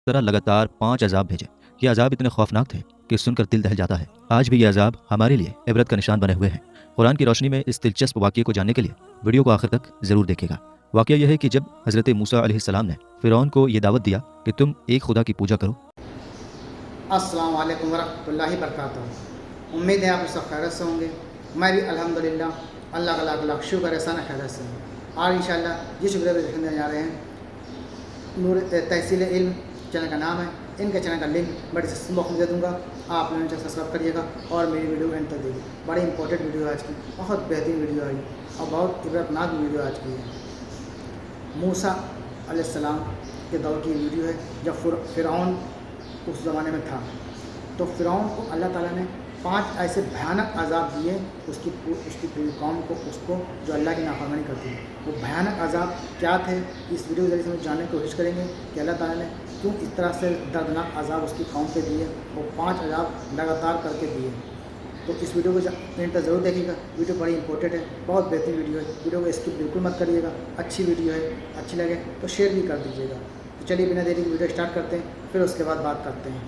तरह लगातार 5 अजाब भेजे। ये अजाब इतने खौफनाक थे कि सुनकर दिल दहल जाता है। आज भी ये अजाब हमारे लिए इबरत का निशान बने हुए हैं। कुरान की रोशनी में इस दिलचस्प वाक़ये को जानने के लिए वीडियो को आखिर तक ज़रूर देखिएगा। वाक़या यह है कि जब हज़रत मूसा अलैहिस्सलाम ने फ़िरौन को ये दावत दिया कि तुम एक खुदा की पूजा करो। अस्सलाम वालेकुम वरहमतुल्लाहि वबरकातुहू। उम्मीद है आप सब खैरियत से होंगे। मैं भी अल्हम्दुलिल्लाह अल्लाह का लाख लाख शुक्र एहसान खैरियत से हूँ। और इंशाअल्लाह जिस वीडियो को देखने जा रहे हैं नूर तहसील इल्म चैनल का नाम है। इनके चैनल का लिंक मैं डिस्क्रिप्शन बॉक्स में दे दूँगा। आप लोग इसे सब्सक्राइब करिएगा और मेरी वीडियो एंड तक देखिए। बड़ी इंपॉर्टेंट वीडियो है आज की, बहुत बेहतरीन वीडियो है और बहुत इबरतनाक वीडियो आज की है। मूसा अलैहिस्सलाम के दौर की वीडियो है जब फ़िरौन उस ज़माने में था। तो फ़िरौन को अल्लाह ताला ने 5 ऐसे भयानक अज़ाब दिए उसकी पूरी कौम को, उसको जो अल्लाह की नाफरमानी करती है। वो भयानक अज़ाब क्या थे, इस वीडियो के जरिए से हम जानने की कोशिश करेंगे कि अल्लाह ताला ने क्यों इस तरह से दर्दनाक अज़ाब उसकी कौम पे दिए और 5 अज़ाब लगातार करके दिए। तो इस वीडियो को एंड तक ज़रूर देखिएगा। वीडियो बड़ी इंपॉर्टेंट है, बहुत बेहतरीन वीडियो है। वीडियो को स्किप बिल्कुल मत करिएगा। अच्छी वीडियो है, अच्छी लगे तो शेयर भी कर दीजिएगा। तो चलिए बिना देरी के वीडियो स्टार्ट करते हैं, फिर उसके बाद बात करते हैं।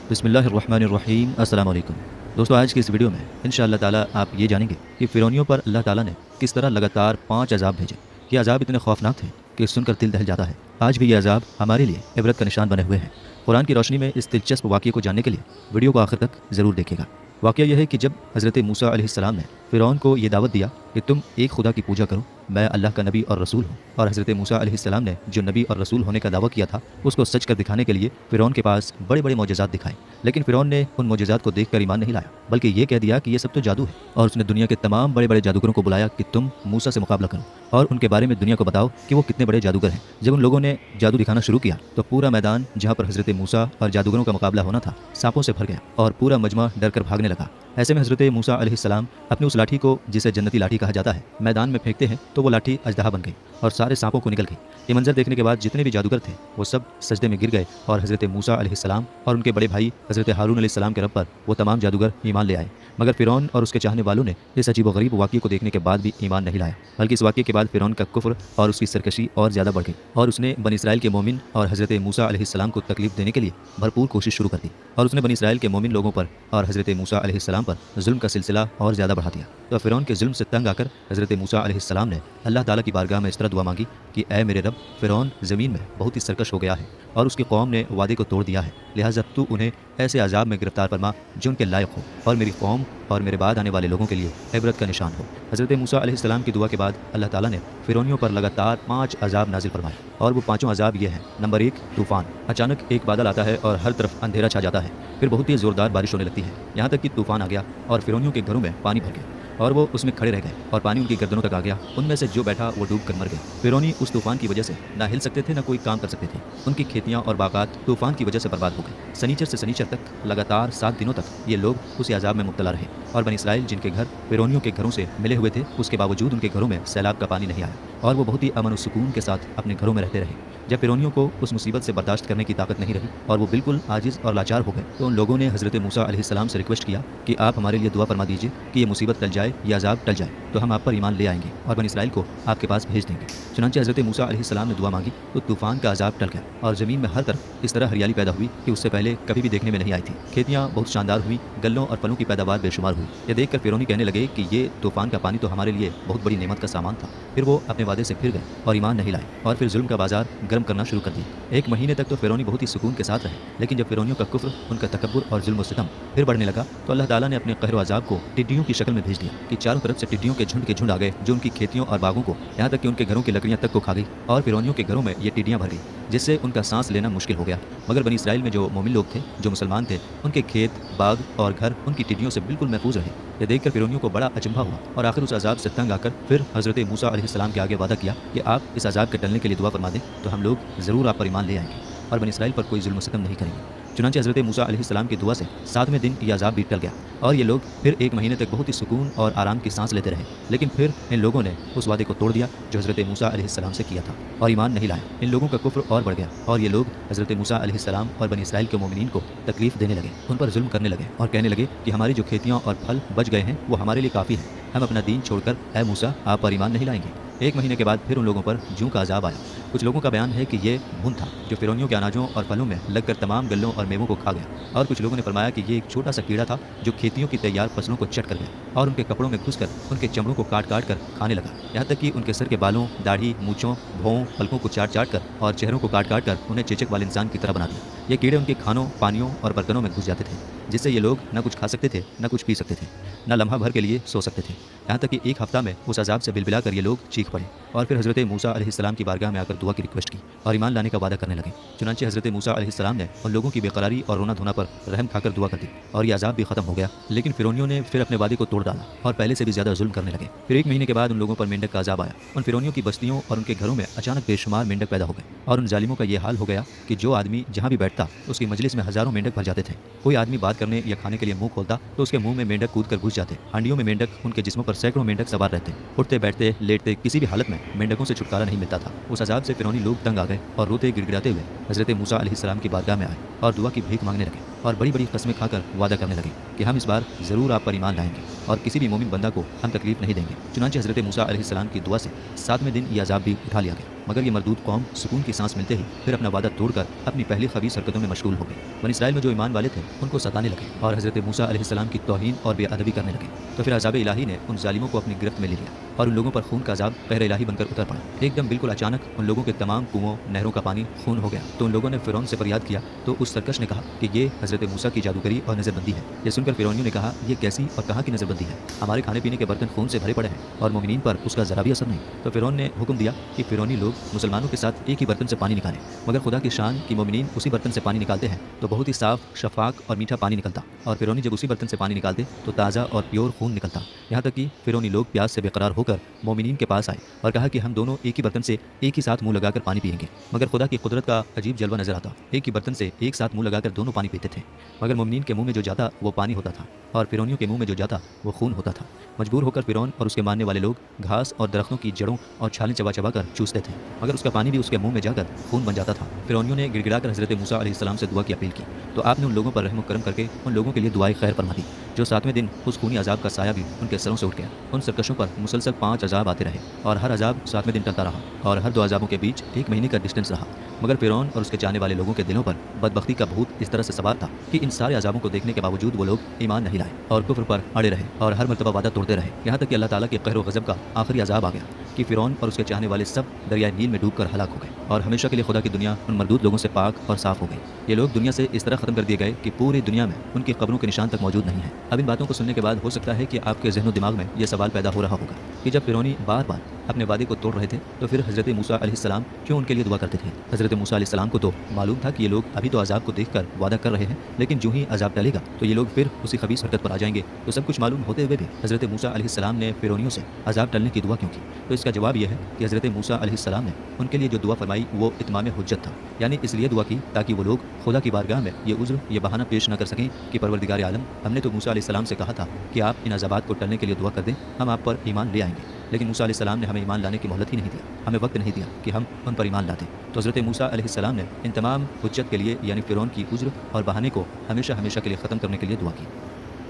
बिस्मिल्लाहिर्रहमानिर्रहीम। अस्सलाम वालेकुम दोस्तों, आज की इस वीडियो में इंशाअल्लाह ताला आप ये जानेंगे कि फ़िरौनियों पर अल्लाह ताला ने किस तरह लगातार 5 अजाब भेजे। ये अजाब इतने खौफनाक थे कि सुनकर दिल दहल जाता है। आज भी ये अजाब हमारे लिए इबरत का निशान बने हुए हैं। कुरान की रोशनी में इस दिलचस्प वाक़ये को जानने के लिए वीडियो को आखिर तक ज़रूर देखिएगा। वाक़या यह है कि जब हज़रत मूसा अलैहिस्सलाम ने फ़िरौन को ये दावत दिया कि तुम एक खुदा की पूजा करो, मैं अल्लाह का नबी और रसूल हूँ। और हज़रत मूसा अलैहिस्सलाम ने जो नबी और रसूल होने का दावा किया था उसको सच कर दिखाने के लिए फ़िरौन के पास बड़े बड़े मोजज़ात दिखाए। लेकिन फ़िरौन ने उन मोजज़ात को देखकर ईमान नहीं लाया, बल्कि ये कह दिया कि ये सब तो जादू है। और उसने दुनिया के तमाम बड़े बड़े जादूगरों को बुलाया कि तुम मूसा से मुकाबला करो और उनके बारे में दुनिया को बताओ कि वो कितने बड़े जादूगर हैं। जब उन लोगों ने जादू दिखाना शुरू किया तो पूरा मैदान जहाँ पर हज़रत मूसा और जादूगरों का मुकाबला होना था सांपों से भर गया और पूरा मजमा डर कर भागने लगा। ऐसे में हज़रत मूसा अलैहिस्सलाम अपनी उस लाठी को, जिसे जन्नती लाठी कहा जाता है, मैदान में फेंकते हैं तो वो लाठी अजदहा बन गई और सारे सांपों को निकल गई। ये मंजर देखने के बाद जितने भी जादूगर थे वो सब सजदे में गिर गए और हज़रत मूसा अलैहिस्सलाम और उनके बड़े भाई हज़रत हारून अलैहिस्सलाम के रब पर वो तमाम जादूगर ईमान ले आए। मगर फ़िरौन और उसके चाहने वालों ने इस अजीब व गरीब वाक़ये को देखने के बाद भी ईमान नहीं लाया, बल्कि इस वाक़ये के बाद फ़िरौन का कुफ्र और उसकी सरकशी और ज़्यादा बढ़ गई और उसने बनी इसराइल के मोमिन और हज़रत मूसा अलैहिस्सलाम को तकलीफ देने के लिए भरपूर कोशिश शुरू कर दी। और उसने बनी इसराइल के मोमिन लोगों पर और हज़रत मूसा अलैहिस्सलाम पर जुल्म का सिलसिला और ज़्यादा बढ़ा दिया। तो फ़िरौन के जुल्म से तंग आकर हज़रत मूसा अलैहिस्सलाम ने अल्लाह ताला की बारगाह में इस तरह दुआ मांगी कि ऐ मेरे रब, फ़िरौन ज़मीन में बहुत ही सरकश हो गया है और उसकी कौम ने वादे को तोड़ दिया है, लिहाजा तू उन्हें ऐसे अजाब में गिरफ्तार फरमा जो उनके लायक हो और मेरी कौम और मेरे बाद आने वाले लोगों के लिए इबरत का निशान हो। हज़रत मूसा अलैहिस्सलाम की दुआ के बाद अल्लाह ताला ने फ़िरौनियों पर लगातार 5 अजाब नाजिल फरमाए और वो 5 अजाब ये हैं। नंबर 1, तूफ़ान। अचानक एक बादल आता है और हर तरफ अंधेरा छा जाता है, फिर बहुत ही ज़ोरदार बारिश होने लगती है, यहाँ तक कि तूफ़ान आ गया और फ़िरौनियों के घरों में पानी भर गया और वो उसमें खड़े रह गए और पानी उनकी गर्दनों तक आ गया। उनमें से जो बैठा वो डूब कर मर गए। फ़िरौनी उस तूफ़ान की वजह से ना हिल सकते थे, ना कोई काम कर सकते थे। उनकी खेतियाँ और बागात तूफ़ान की वजह से बर्बाद हो गए। सनीचर से सनीचर तक लगातार 7 दिनों तक ये लोग उसी अजाब में मुब्तला रहे और बनी इसराइल जिनके घर फ़िरौनियों के घरों से मिले हुए थे, उसके बावजूद उनके घरों में सैलाब का पानी नहीं आया और वो बहुत ही अमन और सुकून के साथ अपने घरों में रहते रहे। जब फ़िरौनियों को उस मुसीबत से बर्दाश्त करने की ताकत नहीं रही और वो बिल्कुल आजिज़ और लाचार हो गए, तो उन लोगों ने हज़रत मूसा अलैहिस्सलाम से रिक्वेस्ट किया कि आप हमारे लिए दुआ फरमा दीजिए कि ये मुसीबत टल जाए, ये अजाब टल जाए, तो हम आप पर ईमान ले आएंगे और बनी इसराइल को आपके पास भेज देंगे। चुनांचे हज़रत मूसा अलैहिस्सलाम ने दुआ मांगी तो तूफ़ान का अजाब टल गया और ज़मीन में हर तरफ इस तरह हरियाली पैदा हुई कि उससे पहले कभी भी देखने में नहीं आई थी। खेतियाँ बहुत शानदार हुई, गल्लों और फलों की पैदावार बेशुमार हुई। यह देखकर फ़िरौनी कहने लगे कि ये तूफ़ान का पानी तो हमारे लिए बहुत बड़ी नेमत का सामान था। फिर वो अपने वादे से फिर गए और ईमान नहीं लाए और फिर जुल्म का बाजार गर्म करना शुरू कर दिया। 1 महीने तक तो फ़िरौनी बहुत ही सुकून के साथ रहे, लेकिन जब फ़िरौनियों का कुफ्र, उनका तकब्बुर और जुल्म व सितम फिर बढ़ने लगा तो अल्लाह ताला ने अपने कहर व अज़ाब को टिड्डियों की शक्ल में भेज दिया कि चारों तरफ से टिड्डियों के झुंड आ गए जो उनकी खेतियों और बागों को, यहाँ तक कि उनके घरों की लकड़ियाँ तक को खा गई और फ़िरौनियों के घरों में ये टिड्डियाँ भर गई, जिससे उनका सांस लेना मुश्किल हो गया। मगर बनी इसराइल में जो मोमिन लोग थे, जो मुसलमान थे, उनके खेत, बाग और घर उनकी टिड्डियों से बिल्कुल महफूज रहे। यह देखकर फ़िरौनियों को बड़ा अचंभा हुआ और आखिर उस अजाब से तंग आकर फिर हज़रत मूसा अलैहिस्सलाम के आगे वादा किया कि आप इस अजाब के टलने के लिए दुआ फरमा दें तो हम लोग ज़रूर आप पर ईमान ले आएंगे और बनी इसराइल पर कोई जुल्म सितम नहीं करेंगे। चुनांचे हज़रत मूसा अलैहिस्सलाम की दुआ से 7वें दिन यह अजाब भी टल गया और ये लोग फिर 1 महीने तक बहुत ही सुकून और आराम की सांस लेते रहे। लेकिन फिर इन लोगों ने उस वादे को तोड़ दिया जो हज़रत मूसा अलैहिस्सलाम से किया था और ईमान नहीं लाया। इन लोगों का कुफ्र और बढ़ गया और ये लोग हज़रत मूसा अलैहिस्सलाम और बनी इसराइल के मोमिनीन को तकलीफ देने लगे, उन पर जुल्म करने लगे और कहने लगे कि हमारी जो खेतियाँ और फल बच गए हैं वो हमारे लिए काफ़ी है, हम अपना दीन छोड़कर ऐ मूसा आप पर ईमान नहीं लाएंगे। 1 महीने के बाद फिर उन लोगों पर जूं का अजाब आया कुछ लोगों का बयान है कि ये भून था जो फिरौनियों के अनाजों और फलों में लगकर तमाम गल्लों और मेवों को खा गया, और कुछ लोगों ने फरमाया कि ये एक छोटा सा कीड़ा था जो खेतियों की तैयार फसलों को चट कर गया और उनके कपड़ों में घुसकर उनके चमड़ों को काट काट कर खाने लगा, यहाँ तक कि उनके सर के बालों, दाढ़ी, मूंछों, भौं, पलकों को चाट चाट कर और चेहरों को काट काट कर उन्हें चेचक वाले इंसान की तरह बना दिया। ये कीड़े उनके खानों, पानियों और बर्तनों में घुस जाते थे, जिससे ये लोग न कुछ खा सकते थे, न कुछ पी सकते थे, न लम्हा भर के लिए सो सकते थे। यहाँ तक कि एक हफ्ता में उस अजाब से बिलबिला कर ये लोग चीख पड़े और फिर हज़रत मूसा अलैहिस्सलाम की बारगाह में आकर दुआ की रिक्वेस्ट की और ईमान लाने का वादा करने लगे। चुनांचे हज़रत मूसा अलैहिस्सलाम ने उन लोगों की बेकरारी और रोना धोना पर रहम खाकर दुआ कर दी और ये अजाब भी खत्म हो गया। लेकिन फिरौनियों ने फिर अपने वादे को तोड़ डाला और पहले से भी ज़्यादा जुल्म करने लगे। फिर 1 महीने के बाद उन लोगों पर मेंढक का अजाब आया। उन फिरौनियों की बस्तियों और उनके घरों में अचानक बेशुमार मेंढक पैदा हो गए और उन जालिमों का ये हाल हो गया कि जो आदमी जहाँ भी बैठता उसकी मजलिस में हज़ारों मेंढक भर जाते थे। कोई आदमी बात करने या खाने के लिए मुंह खोलता तो उसके मुंह में मेंढक कूद कर घुस जाते। हांडियों में मेंढक, उनके जिस्मों पर सैकड़ों मेंढक सवार रहते। उठते बैठते लेटते किसी भी हालत में मेंढकों से छुटकारा नहीं मिलता था। उस अजाब से फिरौनी लोग तंग आ गए और रोते गिड़गिड़ाते हुए हज़रत मूसा अलैहिस्सलाम की बारगाह में आए और दुआ की भीख मांगने लगे और बड़ी बड़ी कस्में खाकर वादा करने लगे कि हम इस बार ज़रूर आप पर ईमान लाएंगे और किसी भी मोमिन बंदा को हम तकलीफ नहीं देंगे। चुनांचे हज़रत मूसा अलैहिस्सलाम की दुआ से 7वें दिन ये अजाब भी उठा लिया गया, मगर ये मरदूद कौम सुकून की सांस मिलते ही फिर अपना वादा तोड़कर अपनी पहली खबीस हरकतों में मशगूल हो गई। बनी इसराइल में जो ईमान वाले थे उनको सताने लगे और हज़रत मूसा अलैहिस्सलाम की तौहीन और बेअदबी करने लगे। तो फिर अजाब इलाही ने उन जालिमों को अपनी गिरफ्त में ले लिया और उन लोगों पर खून का अजाब कहर इलाही बनकर उतर पड़ा। एकदम बिल्कुल अचानक उन लोगों के तमाम कुओं, नहरों का पानी खून हो गया। तो उन लोगों ने फिरौन से फरियाद किया तो उस सरकश ने कहा कि ये हज़रत मूसा की जादूगरी और नज़रबंदी है। ये सुनकर फिरौनियों ने कहा, ये कैसी और कहाँ की नज़रबंदी है? हमारे खाने पीने के बर्तन खून से भरे पड़े हैं और मोमिनीन पर उसका ज़रा भी असर नहीं। तो फिरौन ने हुक्म दिया कि फिरौनी लोग मुसलमानों के साथ एक ही बर्तन से पानी निकालें, मगर खुदा की शान कि मोमिनीन उसी बर्तन से पानी निकालते हैं तो बहुत ही साफ, शफाक और मीठा पानी निकलता, और फिरौनी जब उसी बर्तन से पानी निकालते तो ताज़ा और प्योर खून निकलता। यहाँ तक कि फिरौनी लोग प्यास से बेकरार होकर मोमिनीन के पास आए और कहा कि हम दोनों एक ही बर्तन से एक ही साथ मुंह लगाकर पानी पिएंगे। मगर खुदा की कुदरत का अजीब जलवा नजर आता। एक ही बर्तन से एक साथ मुंह लगाकर दोनों पानी पीते थे, मगर मोमिनीन के मुंह में जो जाता वो पानी होता था और फिरौनियों के मुंह में जो जाता वो खून होता था। मजबूर होकर फिरौन और उसके मानने वाले लोग घास और दरख्तों की जड़ों और छालें चबा चबा कर चूसते थे, मगर उसका पानी भी उसके मुंह में जाकर खून बन जाता था। फिरौनियों ने गिड़गिड़ाकर हज़रत मूसा अलैहिस्सलाम से दुआ की अपील की तो आपने उन लोगों पर रहम करम करके उन लोगों के लिए दुआए खैर फरमा दी। जो 7वें दिन उस खूनी अजाब का साया भी उनके सरों से उठ गया। उन सरकशों पर मुसलसल 5 अजाब आते रहे और हर अजाब 7वें दिन टलता रहा और हर 2 अजाबों के बीच 1 महीने का डिस्टेंस रहा। मगर फिरौन और उसके चाहने वाले लोगों के दिलों पर बदबख्ती का भूत इस तरह से सवार था कि इन सारे अजाबों को देखने के बावजूद वो लोग ईमान नहीं लाए और कुफ्र पर अड़े रहे और हर मरतबा वादा तोड़ते रहे। यहाँ तक कि अल्लाह ताला के कहर व गज़ब का आखिरी अजाब आ गया कि फिरौन और उसके चाहने वाले सब दरिया नील में डूबकर हलाक हो गए और हमेशा के लिए खुदा की दुनिया उन मरदूद लोगों से पाक और साफ हो गई। ये लोग दुनिया से इस तरह ख़त्म कर दिए गए कि पूरी दुनिया में उनकी कब्रों के निशान तक मौजूद नहीं है। अब इन बातों को सुनने के बाद हो सकता है कि आपके ज़हन दिमाग में यह सवाल पैदा हो रहा होगा कि जब फिरौनी बार बार अपने वादे को तोड़ रहे थे तो फिर हज़रत मूसा अलैहिस्सलाम क्यों उनके लिए दुआ करते थे? हज़रत मूसा अलैहिस्सलाम को तो मालूम था कि ये लोग अभी तो अजाब को देखकर वादा कर रहे हैं, लेकिन जो ही अजाब टलेगा तो ये लोग फिर उसी खबीस हरकत पर आ जाएंगे। तो सब कुछ मालूम होते हुए भी हज़रत मूसा अलैहिस्सलाम ने फिरौनियों से अजाब टलने की दुआ क्यों की? तो इसका जवाब यह है कि हज़रत मूसा अलैहिस्सलाम ने उनके लिए जो दुआ फरमाई वो इत्माम हुज्जत था, यानी इसलिए दुआ की ताकि वो लोग खुदा की बारगाह में ये उज़्र, ये बहाना पेश न कर सकें कि परवरदिगार आलम, हमने तो मूसा अलैहिस्सलाम से कहा था कि आप इन अजाबात को टलने के लिए दुआ कर दें, हम आप पर ईमान ले आएंगे, लेकिन मूसा अलैहिस्सलाम ने हमें ईमान लाने की मोहलत ही नहीं दिया, हमें वक्त नहीं दिया कि हम उन पर ईमान लाते। तो हज़रत मूसा अलैहिस्सलाम ने इन तमाम हुज्जत के लिए यानी फिरौन की उज़्र और बहाने को हमेशा हमेशा के लिए ख़त्म करने के लिए दुआ की।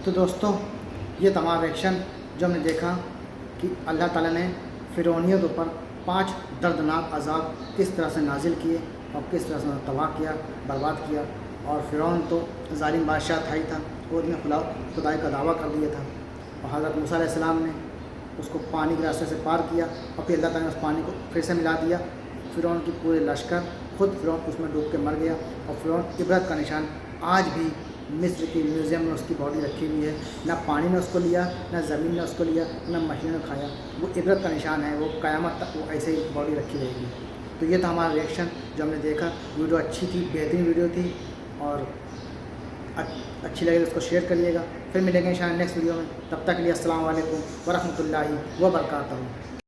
तो दोस्तों, ये तमाम एक्शन जो हमने देखा कि अल्लाह ताला ने फिरौनियों के ऊपर 5 दर्दनाक अजाब किस तरह से नाजिल किए और किस तरह से उन्हें तबाह किया, बर्बाद किया। और फिरौन तो ज़ालिम बादशाह था ही था, वो उसने खुदाई का दावा कर दिया था और हज़रत मूसा अलैहिस्सलाम ने उसको पानी के रास्ते से पार किया और फिर अल्लाह ताला ने उस पानी को फिर से मिला दिया। फिरौन की पूरे लश्कर, खुद फिरौन उसमें डूब के मर गया और फिरौन इबरत का निशान आज भी मिस्र के म्यूज़ियम में उसकी बॉडी रखी हुई है। ना पानी ने उसको लिया, ना ज़मीन ने उसको लिया, ना मछली ने खाया। वो इबरत का निशान है, वो क़यामत तक वो ऐसे ही बॉडी रखी रहेगी। तो ये था हमारा रिएक्शन जो हमने देखा। वीडियो अच्छी थी, बेहतरीन वीडियो थी और अच्छी लगे तो उसको शेयर करिएगा। फिर मिलेंगे इंशाअल्लाह नेक्स्ट वीडियो में। तब तक के लिए अस्सलाम वालेकुम व रहमतुल्लाहि व बरकातहू।